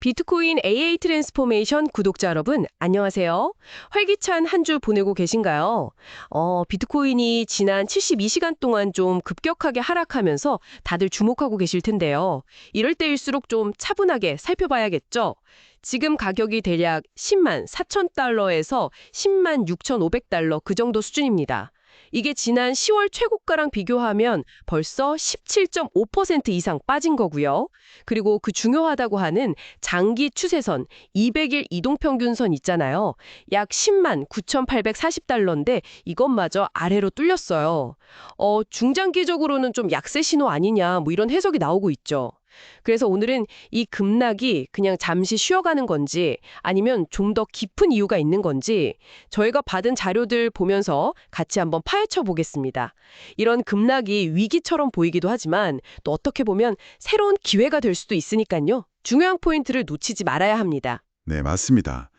비트코인 AA 트랜스포메이션 구독자 여러분, 안녕하세요. 활기찬 한 주 보내고 계신가요? 비트코인이 지난 72시간 동안 좀 급격하게 하락하면서 다들 주목하고 계실 텐데요. 이럴 때일수록 좀 차분하게 살펴봐야겠죠? 지금 가격이 대략 10만 4천 달러에서 10만 6,500달러 그 정도 수준입니다. 이게 지난 10월 최고가랑 비교하면 벌써 17.5% 이상 빠진 거고요. 그리고 그 중요하다고 하는 장기 추세선 200일 이동평균선 있잖아요. 약 10만 9,840달러인데 이것마저 아래로 뚫렸어요. 중장기적으로는 좀 약세 신호 아니냐 뭐 이런 해석이 나오고 있죠. 그래서 오늘은 이 급락이 그냥 잠시 쉬어가는 건지 아니면 좀 더 깊은 이유가 있는 건지 저희가 받은 자료들 보면서 같이 한번 파헤쳐 보겠습니다. 이런 급락이 위기처럼 보이기도 하지만 또 어떻게 보면 새로운 기회가 될 수도 있으니까요. 중요한 포인트를 놓치지 말아야 합니다. 네, 맞습니다.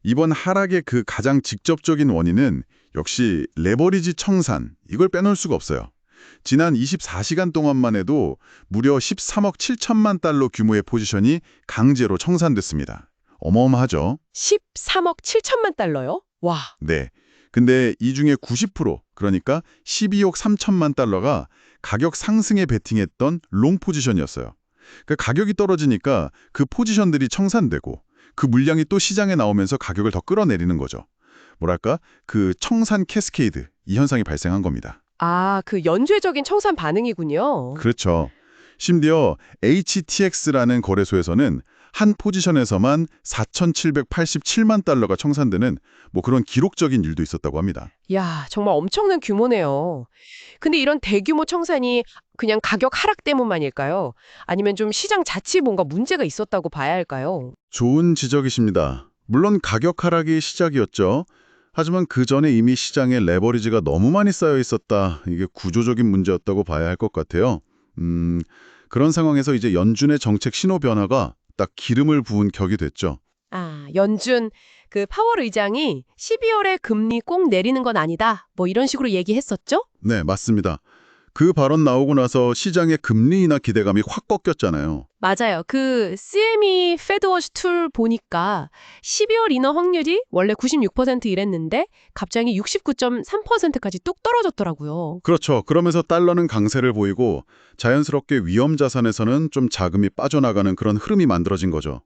이번 하락의 그 가장 직접적인 원인은 역시 레버리지 청산, 이걸 빼놓을 수가 없어요. 지난 24시간 동안만 해도 무려 13억 7천만 달러 규모의 포지션이 강제로 청산됐습니다. 어마어마하죠? 13억 7천만 달러요? 와. 네. 근데 이 중에 90%, 그러니까 12억 3천만 달러가 가격 상승에 베팅했던 롱 포지션이었어요. 그 가격이 떨어지니까 그 포지션들이 청산되고 그 물량이 또 시장에 나오면서 가격을 더 끌어내리는 거죠. 뭐랄까? 그 청산 캐스케이드, 이 현상이 발생한 겁니다. 아, 그 연쇄적인 청산 반응이군요. 그렇죠. 심지어 HTX라는 거래소에서는 한 포지션에서만 4,787만 달러가 청산되는 뭐 그런 기록적인 일도 있었다고 합니다. 야, 정말 엄청난 규모네요. 근데 이런 대규모 청산이 그냥 가격 하락 때문만일까요? 아니면 좀 시장 자체에 뭔가 문제가 있었다고 봐야 할까요? 좋은 지적이십니다. 물론 가격 하락이 시작이었죠. 하지만 그 전에 이미 시장에 레버리지가 너무 많이 쌓여 있었다. 이게 구조적인 문제였다고 봐야 할 것 같아요. 그런 상황에서 이제 연준의 정책 신호 변화가 딱 기름을 부은 격이 됐죠. 아, 연준, 그 파월 의장이 12월에 금리 꼭 내리는 건 아니다. 뭐 이런 식으로 얘기했었죠? 네, 맞습니다. 그 발언 나오고 나서 시장의 금리 인하 기대감이 확 꺾였잖아요. 맞아요. 그 CME 페드워치 툴 보니까 12월 인하 확률이 원래 96% 이랬는데 갑자기 69.3%까지 뚝 떨어졌더라고요. 그렇죠. 그러면서 달러는 강세를 보이고 자연스럽게 위험 자산에서는 좀 자금이 빠져나가는 그런 흐름이 만들어진 거죠.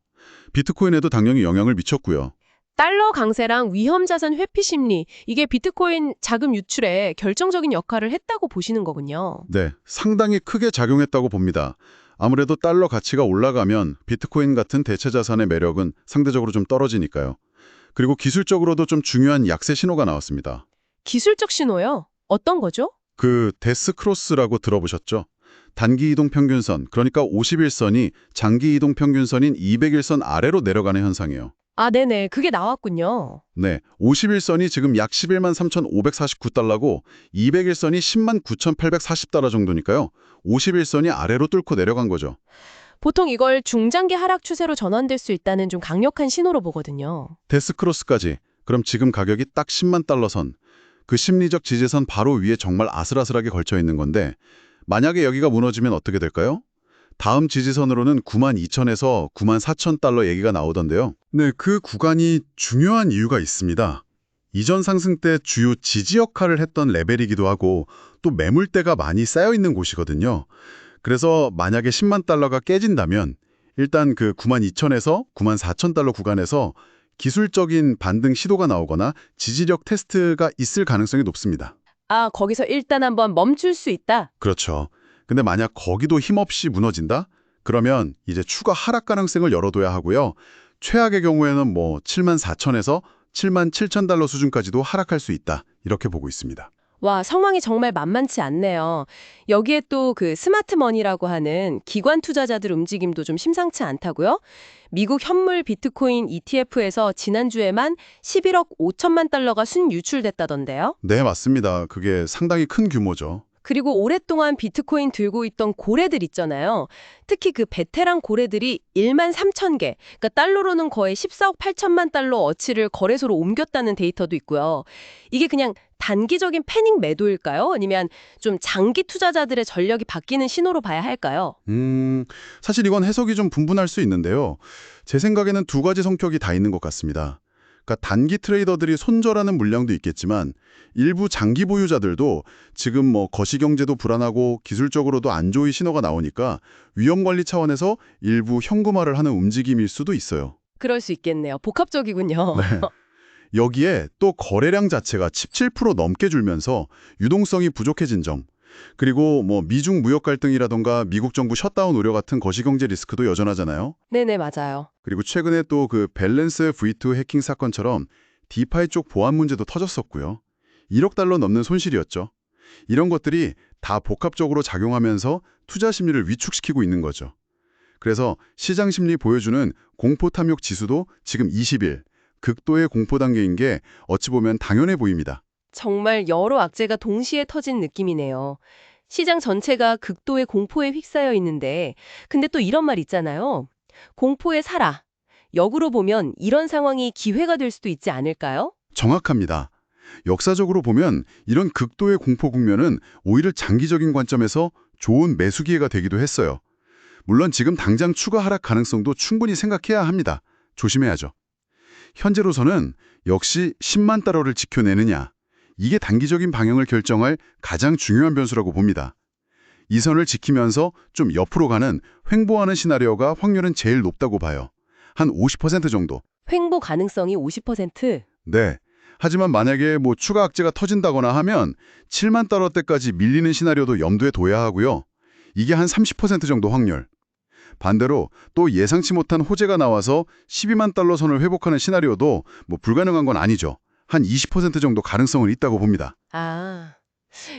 비트코인에도 당연히 영향을 미쳤고요. 달러 강세랑 위험 자산 회피 심리, 이게 비트코인 자금 유출에 결정적인 역할을 했다고 보시는 거군요. 네, 상당히 크게 작용했다고 봅니다. 아무래도 달러 가치가 올라가면 비트코인 같은 대체 자산의 매력은 상대적으로 좀 떨어지니까요. 그리고 기술적으로도 좀 중요한 약세 신호가 나왔습니다. 기술적 신호요? 어떤 거죠? 그 데스크로스라고 들어보셨죠? 단기 이동 평균선, 그러니까 50일선이 장기 이동 평균선인 200일선 아래로 내려가는 현상이에요. 아, 네네. 그게 나왔군요. 네, 50일선이 지금 약 11만 3,549달러고 200일선이 10만 9,840달러 정도니까요. 50일선이 아래로 뚫고 내려간 거죠. 보통 이걸 중장기 하락 추세로 전환될 수 있다는 좀 강력한 신호로 보거든요. 데스크로스까지. 그럼 지금 가격이 딱 10만 달러 선. 그 심리적 지지선 바로 위에 정말 아슬아슬하게 걸쳐 있는 건데 만약에 여기가 무너지면 어떻게 될까요? 다음 지지선으로는 9만 2천에서 9만 4천 달러 얘기가 나오던데요. 네, 그 구간이 중요한 이유가 있습니다. 이전 상승 때 주요 지지 역할을 했던 레벨이기도 하고 또 매물대가 많이 쌓여 있는 곳이거든요. 그래서 만약에 10만 달러가 깨진다면 일단 그 9만 2천에서 9만 4천 달러 구간에서 기술적인 반등 시도가 나오거나 지지력 테스트가 있을 가능성이 높습니다. 아, 거기서 일단 한번 멈출 수 있다? 그렇죠. 근데 만약 거기도 힘없이 무너진다? 그러면 이제 추가 하락 가능성을 열어둬야 하고요. 최악의 경우에는 뭐 7만 4천에서 7만 7천 달러 수준까지도 하락할 수 있다. 이렇게 보고 있습니다. 와, 상황이 정말 만만치 않네요. 여기에 또 그 스마트머니라고 하는 기관 투자자들 움직임도 좀 심상치 않다고요? 미국 현물 비트코인 ETF에서 지난주에만 11억 5천만 달러가 순유출됐다던데요? 네, 맞습니다. 그게 상당히 큰 규모죠. 그리고 오랫동안 비트코인 들고 있던 고래들 있잖아요. 특히 그 베테랑 고래들이 1만 3천 개, 그러니까 달러로는 거의 14억 8천만 달러 어치를 거래소로 옮겼다는 데이터도 있고요. 이게 그냥 단기적인 패닉 매도일까요? 아니면 좀 장기 투자자들의 전력이 바뀌는 신호로 봐야 할까요? 사실 이건 해석이 좀 분분할 수 있는데요. 제 생각에는 두 가지 성격이 다 있는 것 같습니다. 그러니까 단기 트레이더들이 손절하는 물량도 있겠지만 일부 장기 보유자들도 지금 뭐 거시경제도 불안하고 기술적으로도 안 좋은 신호가 나오니까 위험 관리 차원에서 일부 현금화를 하는 움직임일 수도 있어요. 그럴 수 있겠네요. 복합적이군요. 네. 여기에 또 거래량 자체가 17% 넘게 줄면서 유동성이 부족해진 점, 그리고 뭐 미중 무역 갈등이라던가 미국 정부 셧다운 우려 같은 거시경제 리스크도 여전하잖아요. 네네, 맞아요. 그리고 최근에 또 그 밸런스 V2 해킹 사건처럼 디파이 쪽 보안 문제도 터졌었고요. 1억 달러 넘는 손실이었죠. 이런 것들이 다 복합적으로 작용하면서 투자 심리를 위축시키고 있는 거죠. 그래서 시장 심리 보여주는 공포 탐욕 지수도 지금 20일, 극도의 공포 단계인 게 어찌 보면 당연해 보입니다. 정말 여러 악재가 동시에 터진 느낌이네요. 시장 전체가 극도의 공포에 휩싸여 있는데, 근데 또 이런 말 있잖아요. 공포에 살아. 역으로 보면 이런 상황이 기회가 될 수도 있지 않을까요? 정확합니다. 역사적으로 보면 이런 극도의 공포 국면은 오히려 장기적인 관점에서 좋은 매수 기회가 되기도 했어요. 물론 지금 당장 추가 하락 가능성도 충분히 생각해야 합니다. 조심해야죠. 현재로서는 역시 10만 달러를 지켜내느냐, 이게 단기적인 방향을 결정할 가장 중요한 변수라고 봅니다. 이 선을 지키면서 좀 옆으로 가는 횡보하는 시나리오가 확률은 제일 높다고 봐요. 한 50% 정도. 횡보 가능성이 50%? 네. 하지만 만약에 뭐 추가 악재가 터진다거나 하면 7만 달러대까지 밀리는 시나리오도 염두에 둬야 하고요. 이게 한 30% 정도 확률. 반대로 또 예상치 못한 호재가 나와서 12만 달러 선을 회복하는 시나리오도 뭐 불가능한 건 아니죠. 한 20% 정도 가능성은 있다고 봅니다. 아,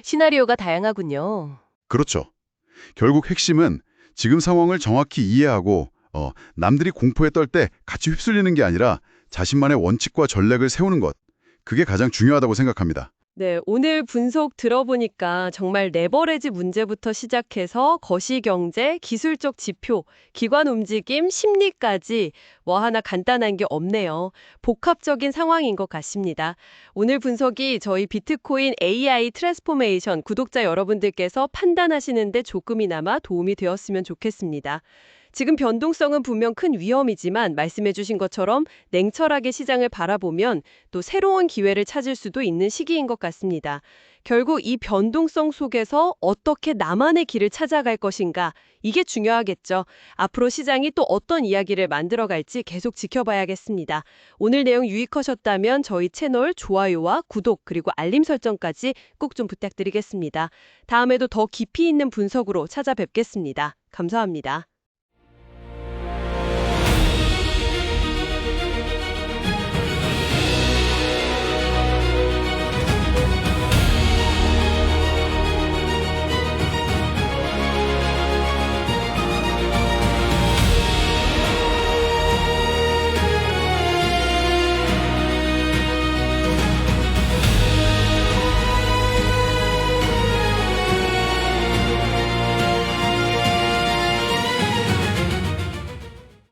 시나리오가 다양하군요. 그렇죠. 결국 핵심은 지금 상황을 정확히 이해하고 남들이 공포에 떨 때 같이 휩쓸리는 게 아니라 자신만의 원칙과 전략을 세우는 것. 그게 가장 중요하다고 생각합니다. 네, 오늘 분석 들어보니까 정말 레버리지 문제부터 시작해서 거시경제, 기술적 지표, 기관 움직임, 심리까지 뭐 하나 간단한 게 없네요. 복합적인 상황인 것 같습니다. 오늘 분석이 저희 비트코인 AI 트랜스포메이션 구독자 여러분들께서 판단하시는데 조금이나마 도움이 되었으면 좋겠습니다. 지금 변동성은 분명 큰 위험이지만 말씀해 주신 것처럼 냉철하게 시장을 바라보면 또 새로운 기회를 찾을 수도 있는 시기인 것 같습니다. 결국 이 변동성 속에서 어떻게 나만의 길을 찾아갈 것인가, 이게 중요하겠죠. 앞으로 시장이 또 어떤 이야기를 만들어갈지 계속 지켜봐야겠습니다. 오늘 내용 유익하셨다면 저희 채널 좋아요와 구독 그리고 알림 설정까지 꼭 좀 부탁드리겠습니다. 다음에도 더 깊이 있는 분석으로 찾아뵙겠습니다. 감사합니다.